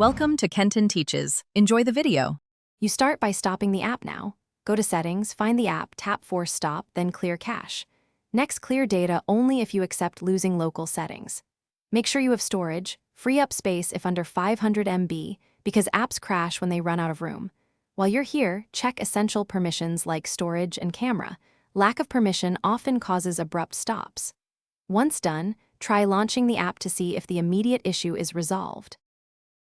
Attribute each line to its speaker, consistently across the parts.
Speaker 1: Welcome to Kenton Teaches. Enjoy the video.
Speaker 2: You start by stopping the app now. Go to Settings, find the app, tap Force Stop, then Clear Cache. Next, clear data only if you accept losing local settings. Make sure you have storage. Free up space if under 500 MB, because apps crash when they run out of room. While you're here, check essential permissions like storage and camera. Lack of permission often causes abrupt stops. Once done, try launching the app to see if the immediate issue is resolved.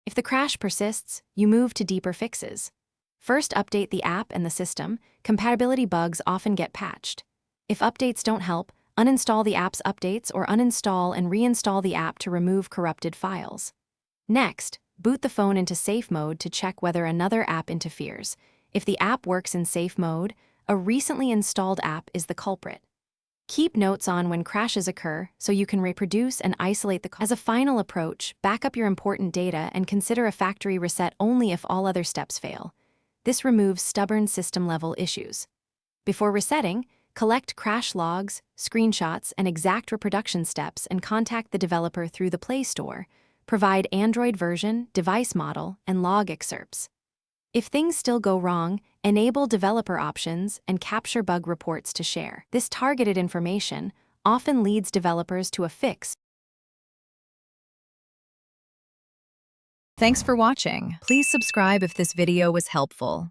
Speaker 2: If the crash persists, you move to deeper fixes. First, update the app and the system. Compatibility bugs often get patched. If updates don't help, uninstall the app's updates or uninstall and reinstall the app to remove corrupted files. Next, boot the phone into safe mode to check whether another app interferes. If the app works in safe mode, a recently installed app is the culprit. Keep notes on when crashes occur so you can reproduce and isolate the cause. As a final approach, back up your important data and consider a factory reset only if all other steps fail. This removes stubborn system-level issues. Before resetting, collect crash logs, screenshots, and exact reproduction steps and contact the developer through the Play Store. Provide Android version, device model, and log excerpts. If things still go wrong, enable developer options and capture bug reports to share. This targeted information often leads developers to a fix.
Speaker 1: Thanks for watching. Please subscribe if this video was helpful.